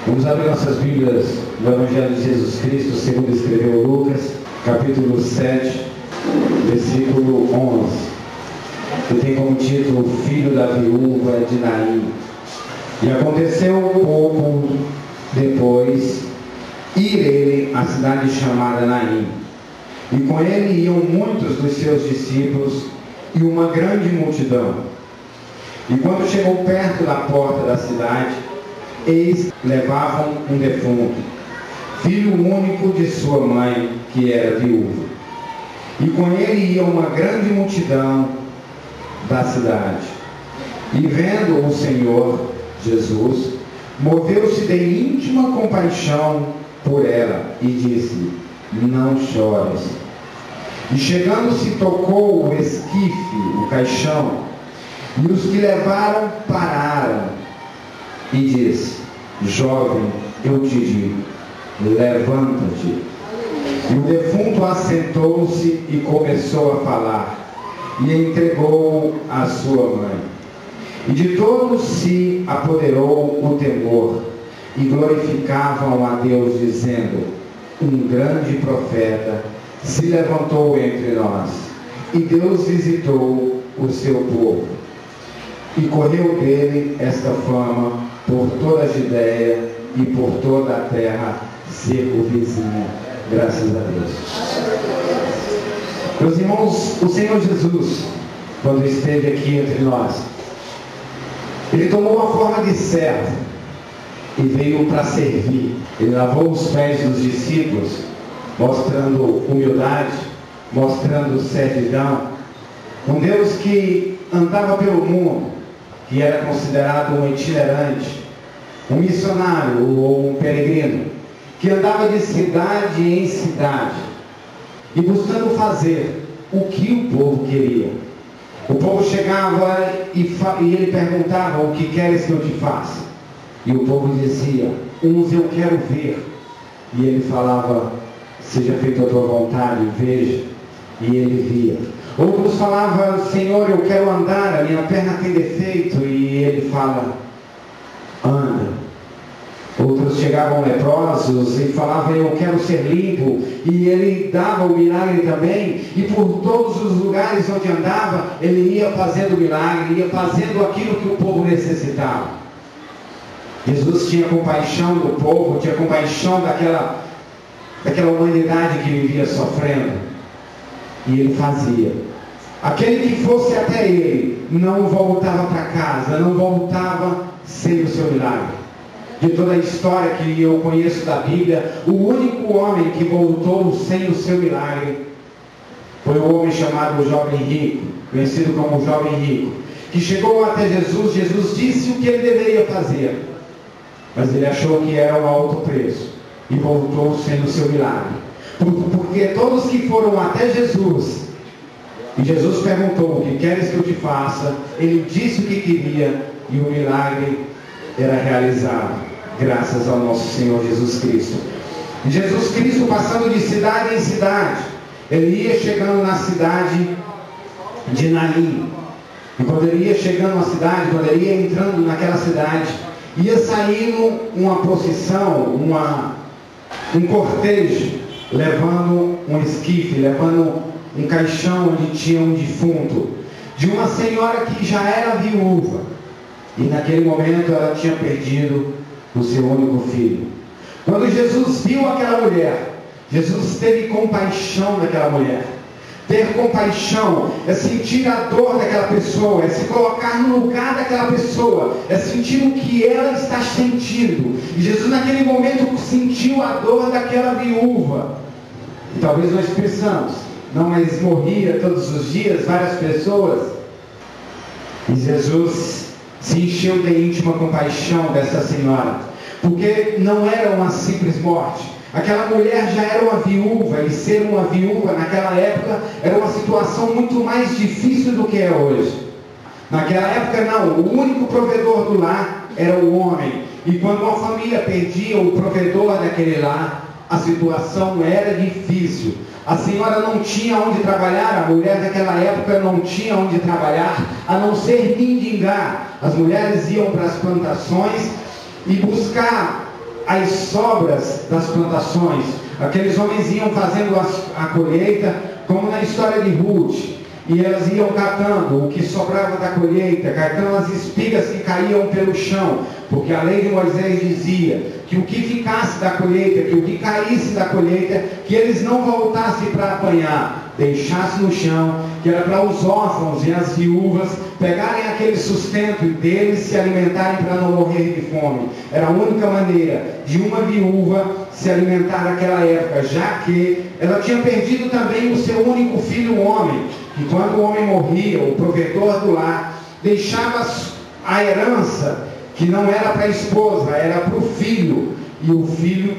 Vamos abrir nossas Bíblias no Evangelho de Jesus Cristo, segundo escreveu Lucas, capítulo 7, versículo 11, que tem como título Filho da Viúva de Naim. E aconteceu pouco depois ir ele à cidade chamada Naim, e com ele iam muitos dos seus discípulos e uma grande multidão. E quando chegou perto da porta da cidade, eis levavam um defunto, filho único de sua mãe, que era viúva. E com ele ia uma grande multidão da cidade. E vendo o Senhor Jesus, moveu-se de íntima compaixão por ela e disse: não chores. E chegando-se, tocou o esquife, o caixão, e os que levaram pararam, e disse: jovem, eu te digo, levanta-te. E o defunto assentou-se e começou a falar, e entregou a sua mãe. E de todos se apoderou o temor, e glorificavam a Deus, dizendo: um grande profeta se levantou entre nós, e Deus visitou o seu povo. E correu dele esta fama por toda a Judeia e por toda a terra circunvizinha. Graças a Deus. Meus irmãos, o Senhor Jesus, quando esteve aqui entre nós, Ele tomou a forma de servo e veio para servir. Ele lavou os pés dos discípulos, mostrando humildade, mostrando servidão. Um Deus que andava pelo mundo, que era considerado um itinerante, um missionário ou um peregrino, que andava de cidade em cidade e buscando fazer o que o povo queria. O povo chegava e ele perguntava: o que queres que eu te faça? E o povo dizia: uns eu quero ver. E ele falava: seja feita a tua vontade, veja. E ele via. Outros falavam: Senhor, eu quero andar, a minha perna tem defeito. E ele fala: anda. Outros chegavam leprosos e falavam: eu quero ser limpo. E ele dava o milagre também. E por todos os lugares onde andava, ele ia fazendo milagre, ia fazendo aquilo que o povo necessitava. Jesus tinha compaixão do povo, tinha compaixão daquela humanidade que vivia sofrendo. E ele fazia. Aquele que fosse até ele não voltava para casa, não voltava sem o seu milagre. De toda a história que eu conheço da Bíblia, o único homem que voltou sem o seu milagre foi o homem chamado jovem rico, conhecido como jovem rico, que chegou até Jesus. Jesus disse o que ele deveria fazer, mas ele achou que era um alto preço e voltou sem o seu milagre. Porque todos que foram até Jesus, e Jesus perguntou: o que queres que eu te faça? Ele disse o que queria, e o milagre era realizado, graças ao nosso Senhor Jesus Cristo. E Jesus Cristo, passando de cidade em cidade, ele ia chegando na cidade de Naim. E quando ele ia chegando na cidade, quando ele ia entrando naquela cidade, ia saindo uma procissão, um cortejo, levando um esquife, levando um caixão onde tinha um defunto, de uma senhora que já era viúva, e naquele momento ela tinha perdido o seu único filho. Quando Jesus viu aquela mulher, Jesus teve compaixão daquela mulher. Ter compaixão é sentir a dor daquela pessoa, é se colocar no lugar daquela pessoa, é sentir o que ela está sentindo. E Jesus naquele momento sentiu a dor daquela viúva. E talvez nós pensamos: não, mas morria todos os dias várias pessoas. E Jesus se encheu de íntima compaixão dessa senhora, porque não era uma simples morte. Aquela mulher já era uma viúva, e ser uma viúva naquela época era uma situação muito mais difícil do que é hoje. Naquela época não, o único provedor do lar era o homem. E quando uma família perdia o provedor daquele lar, a situação era difícil. A senhora não tinha onde trabalhar, a mulher daquela época não tinha onde trabalhar, a não ser mendigar. As mulheres iam para as plantações e buscar as sobras das plantações. Aqueles homens iam fazendo a colheita, como na história de Ruth. E elas iam catando o que sobrava da colheita, catando as espigas que caíam pelo chão, porque a lei de Moisés dizia que o que ficasse da colheita, que o que caísse da colheita, que eles não voltassem para apanhar, deixasse no chão, que era para os órfãos e as viúvas pegarem aquele sustento deles, se alimentarem para não morrer de fome. Era a única maneira de uma viúva se alimentar naquela época, já que ela tinha perdido também o seu único filho, o homem. E quando o homem morria, o provedor do lar deixava a herança, que não era para a esposa, era para o filho. E o filho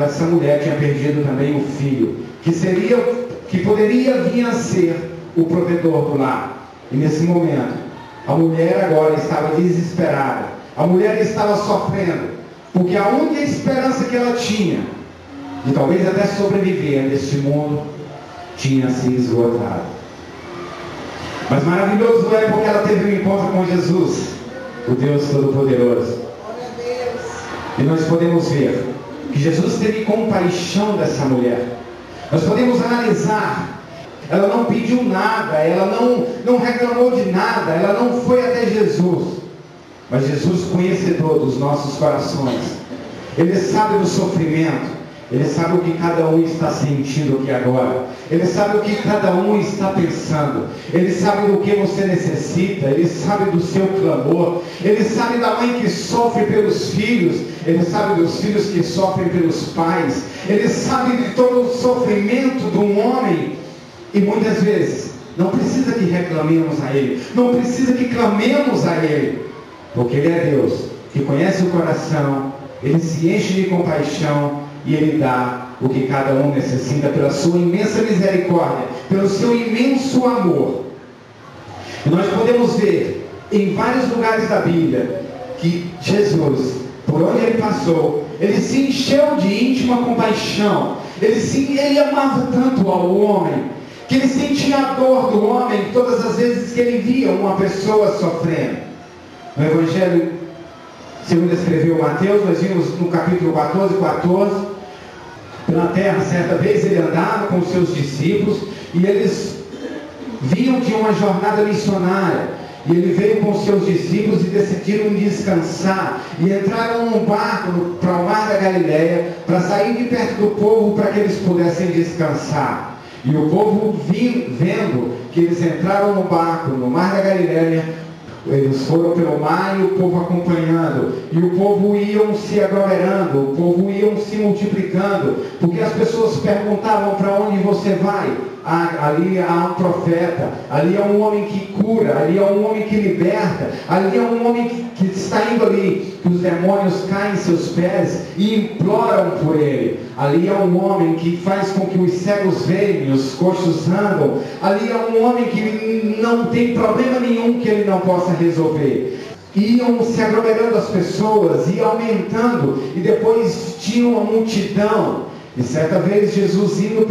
essa mulher tinha perdido também o filho, que poderia vir a ser o provedor do lar. E nesse momento, a mulher agora estava desesperada. A mulher estava sofrendo, porque a única esperança que ela tinha, de talvez até sobreviver neste mundo, tinha se esgotado. Mas maravilhoso é porque ela teve um encontro com Jesus, o Deus Todo-Poderoso. E nós podemos ver que Jesus teve compaixão dessa mulher. Nós podemos analisar. Ela não pediu nada, ela não reclamou de nada, ela não foi até Jesus. Mas Jesus, conhecedor dos nossos corações, Ele sabe do sofrimento. Ele sabe o que cada um está sentindo aqui agora. Ele sabe o que cada um está pensando. Ele sabe do que você necessita. Ele sabe do seu clamor. Ele sabe da mãe que sofre pelos filhos. Ele sabe dos filhos que sofrem pelos pais. Ele sabe de todo o sofrimento de um homem. E muitas vezes não precisa que reclamemos a Ele. Não precisa que clamemos a Ele. Porque Ele é Deus que conhece o coração. Ele se enche de compaixão. E Ele dá o que cada um necessita pela sua imensa misericórdia, pelo seu imenso amor. E nós podemos ver em vários lugares da Bíblia que Jesus, por onde Ele passou, Ele se encheu de íntima compaixão. Ele amava tanto ao homem, que Ele sentia a dor do homem todas as vezes que Ele via uma pessoa sofrendo. No Evangelho segundo escreveu Mateus, nós vimos no capítulo 14, pela terra, certa vez ele andava com os seus discípulos e eles vinham de uma jornada missionária. E ele veio com os seus discípulos e decidiram descansar. E entraram num barco para o mar da Galileia, para sair de perto do povo, para que eles pudessem descansar. E o povo vendo que eles entraram no barco, no mar da Galileia, eles foram pelo mar e o povo acompanhando. E o povo iam se aglomerando, o povo iam se multiplicando, porque as pessoas perguntavam: para onde você vai? Ali há um profeta, ali há um homem que cura, ali há um homem que liberta, ali há um homem que está indo ali, que os demônios caem em seus pés e imploram por ele. Ali há um homem que faz com que os cegos vejam, os coxos andam. Ali há um homem que não tem problema nenhum que ele não possa resolver. Iam se aglomerando as pessoas, ia aumentando, e depois tinha uma multidão. E certa vez Jesus, indo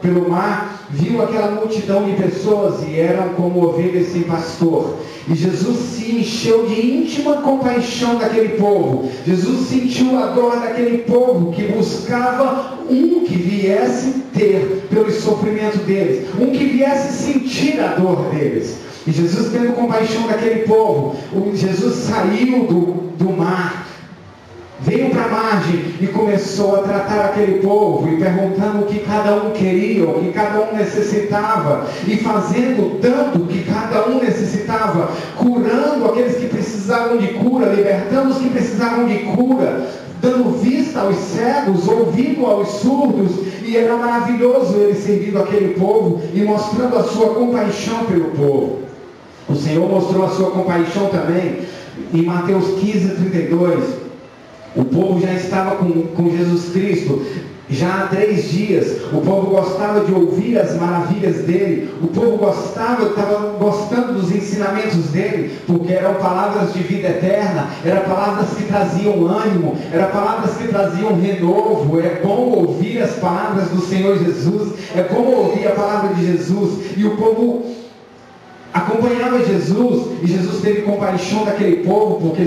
pelo mar, viu aquela multidão de pessoas e eram como ovelhas sem pastor. E Jesus se encheu de íntima compaixão daquele povo. Jesus sentiu a dor daquele povo que buscava um que viesse ter pelo sofrimento deles, um que viesse sentir a dor deles. E Jesus, tendo compaixão daquele povo, Jesus saiu do mar, veio para a margem e começou a tratar aquele povo e perguntando o que cada um queria, o que cada um necessitava, e dando o que cada um necessitava, curando aqueles que precisavam de cura, libertando os que precisavam de cura, dando vista aos cegos, ouvido aos surdos. E era maravilhoso ele servindo aquele povo e mostrando a sua compaixão pelo povo. O Senhor mostrou a sua compaixão também em Mateus 15:32. O povo já estava com Jesus Cristo já há 3 dias. O povo gostava de ouvir as maravilhas dele. O povo estava gostando dos ensinamentos dele, porque eram palavras de vida eterna, eram palavras que traziam ânimo, eram palavras que traziam renovo. É bom ouvir as palavras do Senhor Jesus, é bom ouvir a palavra de Jesus. E o povo acompanhava Jesus, e Jesus teve compaixão daquele povo, porque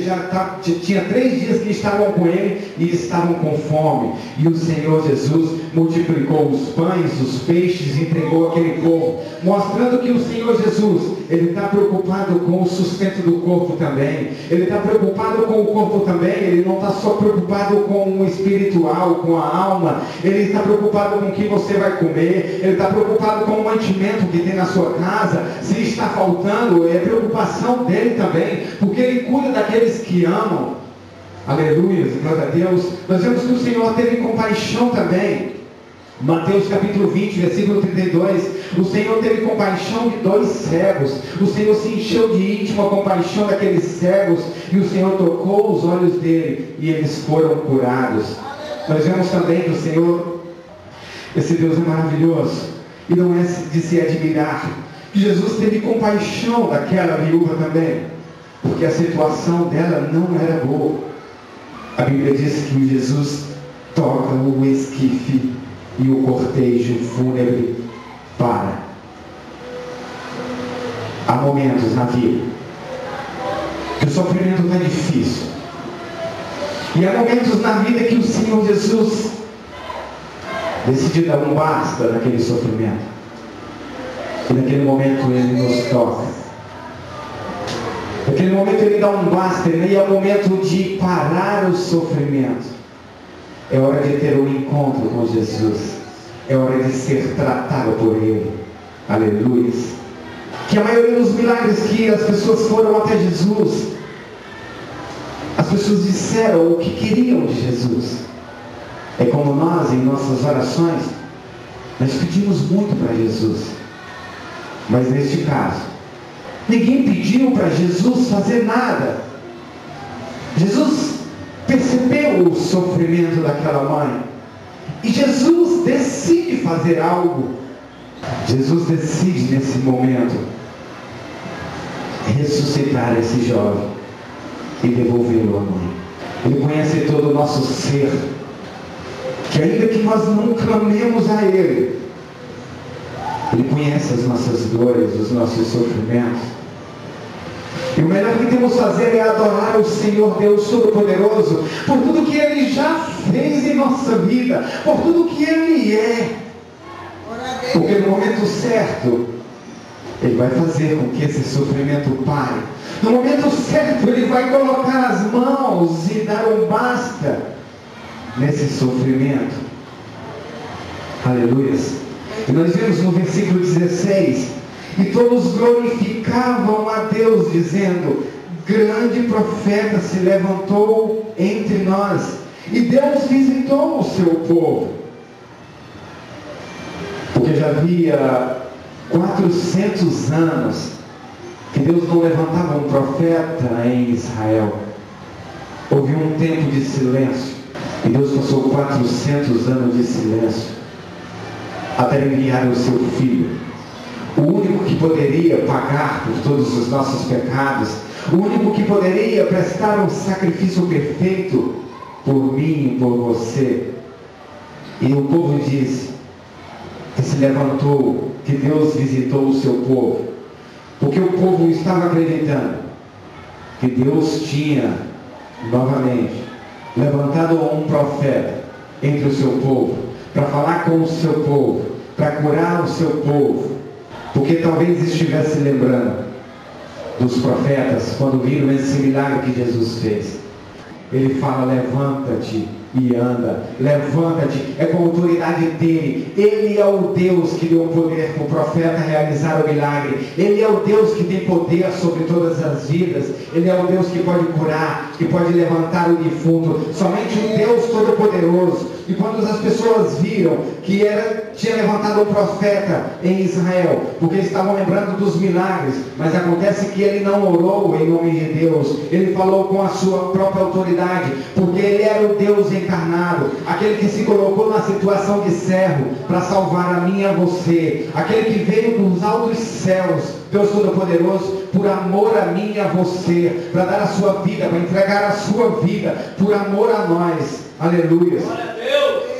tinha 3 dias que estavam com ele e estavam com fome. E o Senhor Jesus multiplicou os pães, os peixes, e entregou aquele povo, mostrando que o Senhor Jesus, Ele está preocupado com o sustento do corpo também. Ele está preocupado com o corpo também. Ele não está só preocupado com o espiritual, com a alma. Ele está preocupado com o que você vai comer. Ele está preocupado com o mantimento que tem na sua casa. Se está faltando, é preocupação dele também, porque Ele cuida daqueles que amam. Aleluia, glória a Deus. Nós vemos que o Senhor teve compaixão também. Mateus capítulo 20, versículo 32, o Senhor teve compaixão de 2 cegos. O Senhor se encheu de íntima compaixão daqueles cegos, e o Senhor tocou os olhos dele, e eles foram curados. Nós vemos também que o Senhor, esse Deus é maravilhoso, e não é de se admirar, que Jesus teve compaixão daquela viúva também, porque a situação dela não era boa. A Bíblia diz que Jesus toca o esquife e o cortejo fúnebre para. Há momentos na vida que o sofrimento está difícil, e há momentos na vida que o Senhor Jesus decide dar um basta naquele sofrimento, e naquele momento Ele nos toca. Naquele momento Ele dá um basta, e é o momento de parar o sofrimento. É hora de ter um encontro com Jesus. É hora de ser tratado por Ele. Aleluia. Que a maioria dos milagres que as pessoas foram até Jesus, as pessoas disseram o que queriam de Jesus. É como nós, em nossas orações, nós pedimos muito para Jesus. Mas neste caso, ninguém pediu para Jesus fazer nada. Jesus percebeu o sofrimento daquela mãe, e Jesus decide fazer algo. Jesus decide nesse momento ressuscitar esse jovem e devolvê-lo à mãe. Ele conhece todo o nosso ser, que ainda que nós não clamemos a Ele, Ele conhece as nossas dores, os nossos sofrimentos. E o melhor que temos a fazer é adorar o Senhor Deus Todo-Poderoso por tudo que Ele já fez em nossa vida, por tudo que Ele é. Porque no momento certo, Ele vai fazer com que esse sofrimento pare. No momento certo, Ele vai colocar as mãos e dar um basta nesse sofrimento. Aleluia. E nós vemos no versículo 16, e todos glorificavam a Deus, dizendo: grande profeta se levantou entre nós, e Deus visitou o seu povo. Porque já havia 400 anos que Deus não levantava um profeta em Israel. Houve um tempo de silêncio, e Deus passou 400 anos de silêncio, até enviar o seu Filho, o único que poderia pagar por todos os nossos pecados, o único que poderia prestar um sacrifício perfeito por mim e por você. E o povo disse que se levantou, que Deus visitou o seu povo, porque o povo estava acreditando que Deus tinha novamente levantado um profeta entre o seu povo, para falar com o seu povo, para curar o seu povo. Porque talvez estivesse lembrando dos profetas, quando viram esse milagre que Jesus fez. Ele fala: levanta-te e anda, levanta-te, é com a autoridade dele. Ele é o Deus que deu o poder para o profeta realizar o milagre. Ele é o Deus que tem poder sobre todas as vidas. Ele é o Deus que pode curar, que pode levantar o defunto. Somente o Deus Todo-Poderoso. E quando as pessoas viram que tinha levantado um profeta em Israel, porque estavam lembrando dos milagres, mas acontece que ele não orou em nome de Deus, ele falou com a sua própria autoridade, porque ele era o Deus encarnado, aquele que se colocou na situação de servo para salvar a mim e a você, aquele que veio dos altos céus, Deus Todo-Poderoso, por amor a mim e a você, para dar a sua vida, para entregar a sua vida, por amor a nós. Aleluia.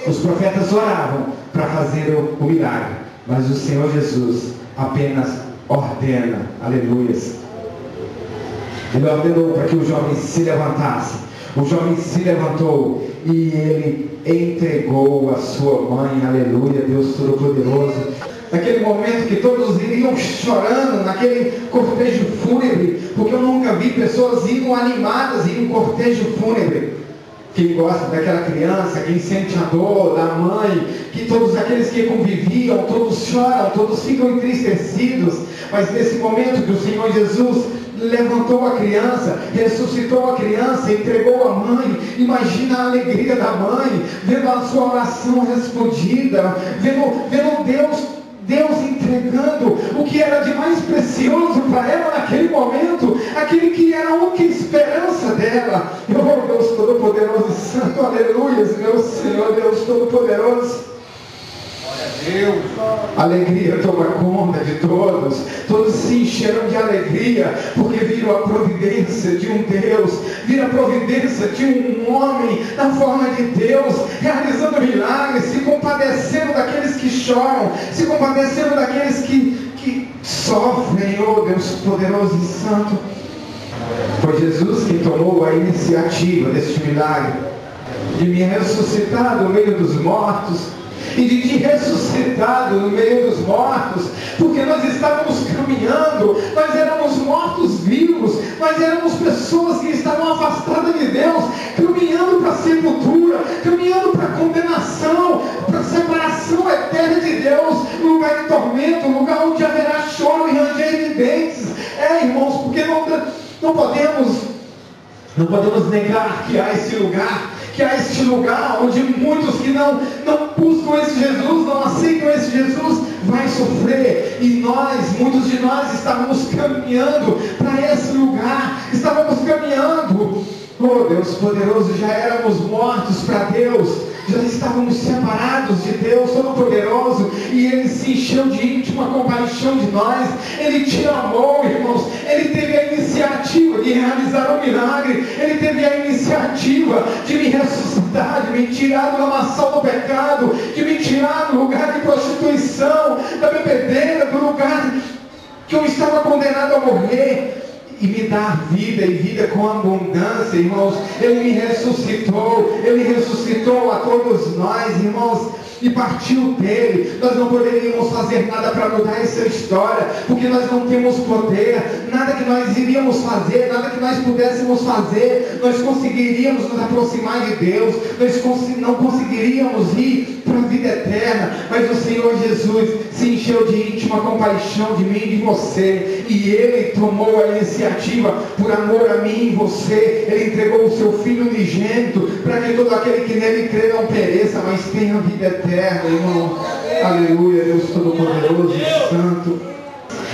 Os profetas oravam para fazer o milagre, mas o Senhor Jesus apenas ordena, aleluias. Ele ordenou para que o jovem se levantasse. O jovem se levantou e ele entregou a sua mãe, aleluia, Deus Todo-Poderoso. Naquele momento que todos iriam chorando, naquele cortejo fúnebre, porque eu nunca vi pessoas indo animadas em um cortejo fúnebre. Quem gosta daquela criança, quem sente a dor da mãe, que todos aqueles que conviviam, todos choram, todos ficam entristecidos. Mas nesse momento que o Senhor Jesus levantou a criança, ressuscitou a criança, entregou a mãe, imagina a alegria da mãe, vendo a sua oração respondida, vendo Deus entregando o que era de mais precioso para ela naquele momento, aquele que era a única esperança dela. Oh, Deus Todo-Poderoso e Santo, aleluia, meu Senhor, Deus Todo-Poderoso. Deus. Alegria toma conta de todos. Todos se encheram de alegria, porque viram a providência de um Deus, viram a providência de um homem na forma de Deus, realizando milagres, se compadecendo daqueles que choram, se compadecendo daqueles que sofrem. Oh, Deus poderoso e santo. Foi Jesus quem tomou a iniciativa deste milagre, de me ressuscitar do meio dos mortos, e de te ressuscitado no meio dos mortos, porque nós estávamos caminhando, nós éramos mortos vivos, nós éramos pessoas que estavam afastadas de Deus, caminhando para a sepultura, caminhando para a condenação, para a separação eterna de Deus, lugar de tormento, lugar onde haverá choro e ranger de dentes. Irmãos, porque não podemos negar que há esse lugar, onde muitos que não buscam esse Jesus, não aceitam esse Jesus, vai sofrer. E muitos de nós estávamos caminhando para esse lugar, oh Deus poderoso, já éramos mortos para Deus, já estávamos separados de Deus Todo-Poderoso, e Ele se encheu de íntima compaixão de nós. Ele te amou, irmãos. Ele teve a iniciativa de realizar o milagre. Ele teve a iniciativa de me ressuscitar, de me tirar do lamaçal do pecado, de me tirar do lugar de prostituição, da bebedeira, do lugar que eu estava condenado a morrer, e me dar vida, e vida com abundância, irmãos. Ele me ressuscitou, Ele ressuscitou a todos nós, irmãos, e partiu dele. Nós não poderíamos fazer nada para mudar essa história, porque nós não temos poder. Nada que nós iríamos fazer, nada que nós pudéssemos fazer, nós conseguiríamos nos aproximar de Deus, nós não conseguiríamos ir para a vida eterna. Mas o Senhor Jesus se encheu de íntima compaixão de mim e de você, e Ele tomou a iniciativa por amor a mim e você. Ele entregou o seu Filho unigênito, para que todo aquele que nele crê não pereça, mas tenha vida eterna, irmão. Aleluia, Deus Todo-Poderoso e Santo.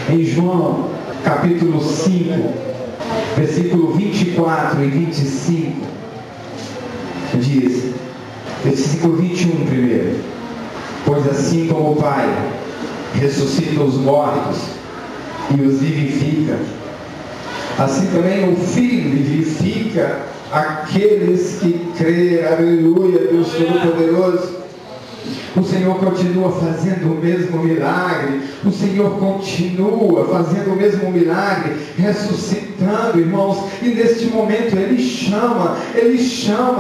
Em João capítulo 5, versículo 24 e 25, diz, versículo 21 primeiro: pois assim como o Pai ressuscita os mortos e os vivifica, assim também o Filho vivifica aqueles que creem. Aleluia, Deus Todo-Poderoso. O Senhor continua fazendo o mesmo milagre. O Senhor continua fazendo o mesmo milagre, ressuscitando, irmãos. E neste momento Ele chama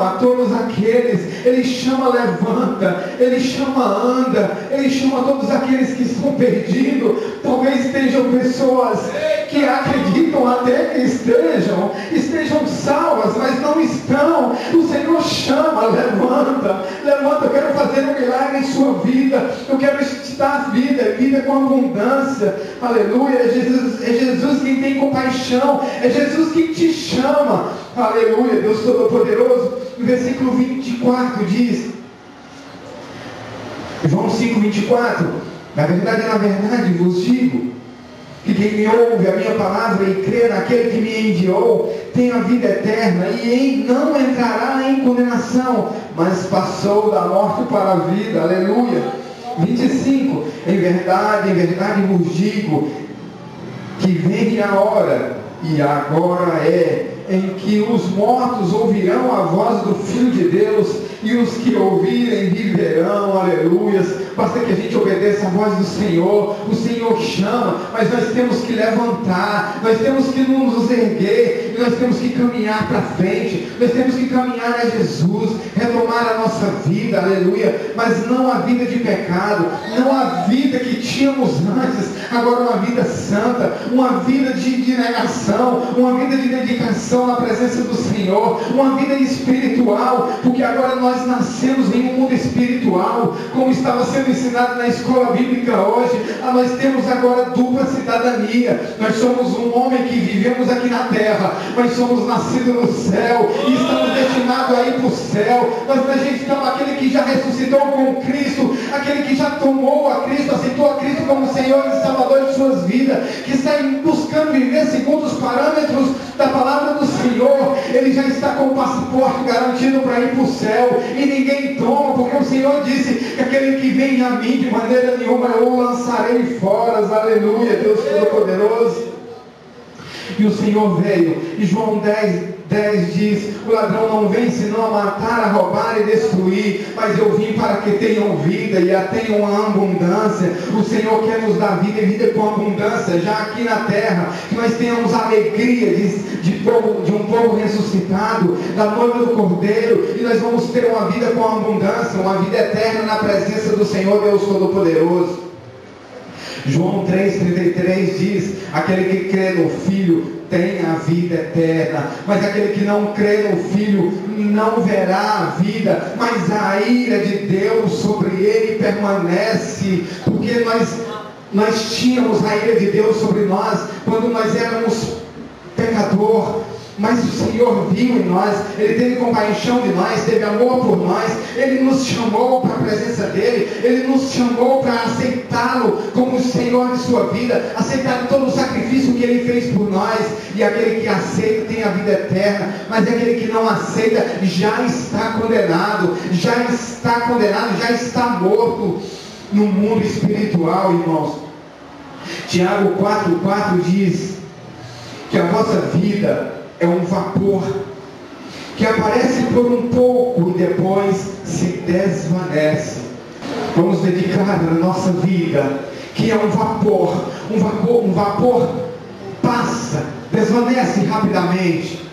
a todos aqueles. Ele chama, levanta. Ele chama, anda. Ele chama todos aqueles que estão perdidos. Talvez estejam pessoas que acreditam até que estejam salvas, mas não estão. O Senhor chama, levanta. Eu quero fazer um milagre em sua vida. Eu quero te dar vida com abundância. Aleluia. É Jesus quem tem compaixão. É Jesus quem te chama. Aleluia, Deus Todo-Poderoso. No versículo 24 diz, João 5, 24: na verdade vos digo que quem me ouve a minha palavra e crê naquele que me enviou tem a vida eterna, e não entrará em condenação, mas passou da morte para a vida. Aleluia. 25: em verdade vos digo que vem a hora e agora é, em que os mortos ouvirão a voz do Filho de Deus, e os que ouvirem viverão, aleluias. Basta que a gente obedeça a voz do Senhor. O Senhor chama, mas nós temos que levantar, nós temos que nos erguer, nós temos que caminhar para frente, nós temos que caminhar a Jesus, retomar a nossa vida, aleluia, mas não a vida de pecado, não a vida que tínhamos antes, agora uma vida santa, uma vida de negação, uma vida de dedicação na presença do Senhor, uma vida espiritual, porque agora nós nascemos em um mundo espiritual, como estava sendo ensinado na escola bíblica hoje. Nós temos agora dupla cidadania. Nós somos um homem que vivemos aqui na terra, mas somos nascidos no céu e estamos destinados a ir para o céu. Nós rejeitamos aquele que já ressuscitou com Cristo, aquele que já tomou a Cristo, aceitou a Cristo como Senhor e Salvador de suas vidas, que está buscando viver segundo os parâmetros da palavra do Senhor. Ele já está com o passaporte garantido para ir para o céu, e ninguém toma, porque o Senhor disse que aquele que vem a mim, de maneira nenhuma eu o lançarei fora. Aleluia, Deus Todo-Poderoso. E o Senhor veio, e João 10 diz: o ladrão não vem senão a matar, a roubar e destruir, mas eu vim para que tenham vida e a tenham a abundância. O Senhor quer nos dar vida e vida com abundância, já aqui na terra, que nós tenhamos a alegria de um povo ressuscitado, da noiva do Cordeiro, e nós vamos ter uma vida com abundância, uma vida eterna na presença do Senhor Deus Todo-Poderoso. João 3,33 diz: aquele que crê no Filho tem a vida eterna, mas aquele que não crê no Filho não verá a vida, mas a ira de Deus sobre ele permanece. Porque nós tínhamos a ira de Deus sobre nós quando nós éramos pecador, mas o Senhor viu em nós, Ele teve compaixão de nós, teve amor por nós, Ele nos chamou para a presença dEle, Ele nos chamou para aceitá-lo como o Senhor de sua vida, aceitar todo o sacrifício que Ele fez por nós. E aquele que aceita tem a vida eterna, mas aquele que não aceita já está condenado, já está morto no mundo espiritual, irmãos. Tiago 4,4 diz que a vossa vida é um vapor que aparece por um pouco e depois se desvanece. Vamos dedicar a nossa vida, que é um vapor passa, desvanece rapidamente.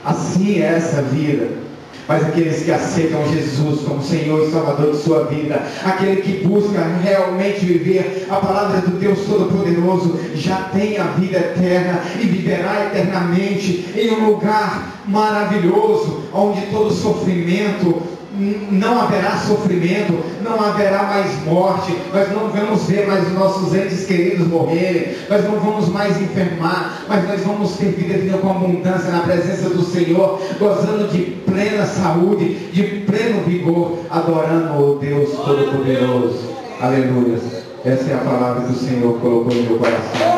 Assim é essa vida. Mas aqueles que aceitam Jesus como Senhor e Salvador de sua vida, aquele que busca realmente viver a palavra do Deus Todo-Poderoso, já tem a vida eterna e viverá eternamente em um lugar maravilhoso, onde todo sofrimento, não haverá sofrimento, não haverá mais morte, nós não vamos ver mais os nossos entes queridos morrerem, nós não vamos mais enfermar, mas nós vamos ter vida com abundância na presença do Senhor, gozando de plena saúde, de pleno vigor, adorando o Deus Todo-Poderoso. Aleluia. Essa é a palavra que o Senhor colocou no meu coração.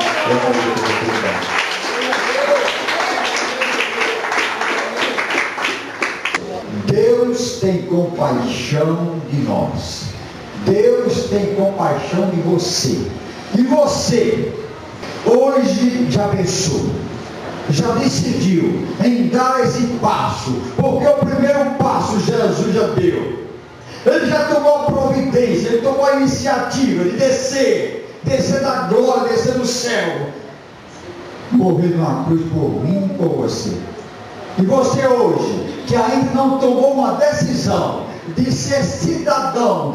Deus tem compaixão de nós. Deus tem compaixão de você. E você, hoje já pensou, já decidiu em dar esse passo, porque o primeiro passo Jesus já deu. Ele já tomou a providência, ele tomou a iniciativa de descer da glória, descer do céu, morrer numa cruz por mim e por você. E você hoje, que ainda não tomou uma decisão de ser cidadã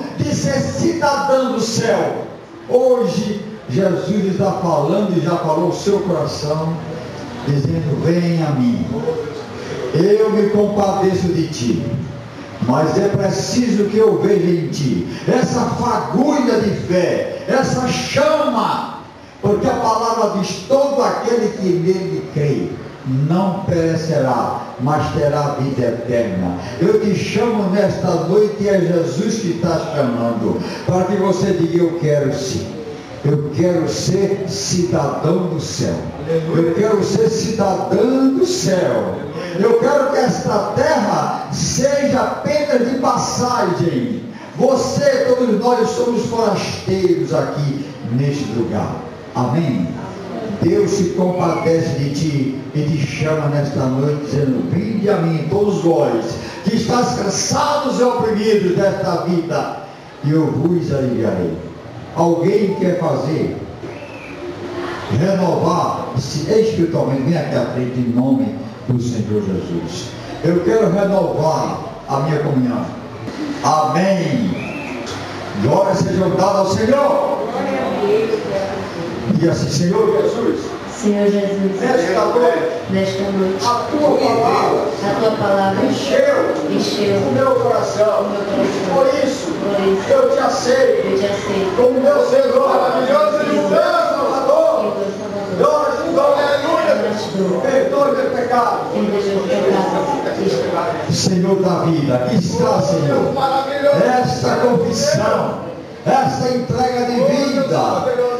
do céu, hoje Jesus está falando e já falou o seu coração, dizendo: vem a mim, eu me compadeço de ti, mas é preciso que eu veja em ti essa fagulha de fé, essa chama, porque a palavra diz: todo aquele que nele crê não perecerá, mas terá vida eterna. Eu te chamo nesta noite, e é Jesus que está chamando, para que você diga: eu quero sim, eu quero ser cidadão do céu, eu quero ser cidadão do céu, eu quero que esta terra seja apenas de passagem. Você, todos nós somos forasteiros aqui neste lugar. Amém? Deus se compadece de ti e te chama nesta noite, dizendo: vinde a mim, todos vós, que estás cansados e oprimidos desta vida, e eu vos aliviarei. Alguém quer fazer? Renovar-se espiritualmente? Vem aqui à frente em nome do Senhor Jesus. Eu quero renovar a minha comunhão. Amém. Glória seja dada ao Senhor. Diga assim: Senhor Jesus, Senhor Jesus, nesta noite, a tua palavra encheu o meu coração. Por isso, eu te aceito como meu Senhor maravilhoso e meu Salvador. Aleluia. Perdoe meu pecado. Senhor da vida, aqui está, Senhor, esta confissão, esta entrega de vida,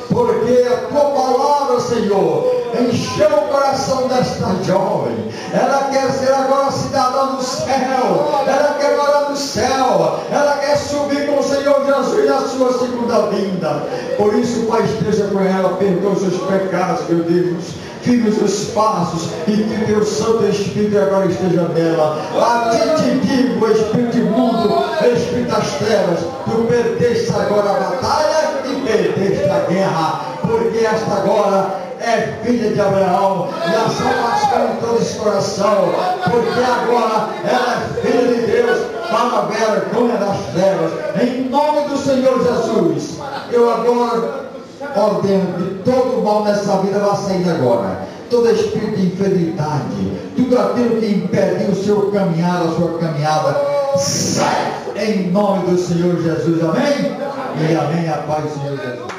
porque a tua palavra, Senhor, encheu o coração desta jovem. Ela quer ser agora cidadã do céu, ela quer morar no céu, ela quer subir com o Senhor Jesus na sua segunda vinda. Por isso, Pai, esteja com ela, perdoa os seus pecados, meu Deus, firme os seus passos, e que teu Santo Espírito agora esteja nela. A ti te digo, Espírito imundo, Espírito das trevas, tu perdeste agora a batalha e perdeste a guerra, porque esta agora é filha de Abraão, e a salvação em todo esse coração, porque agora ela é filha de Deus, para a vergonha das trevas. Em nome do Senhor Jesus, eu agora ordeno que todo mal nessa vida vai sair agora. Todo espírito de enfermidade, tudo aquilo que impediu o seu caminhar, a sua caminhada, sai em nome do Senhor Jesus. Amém? E amém, a paz do Senhor Jesus.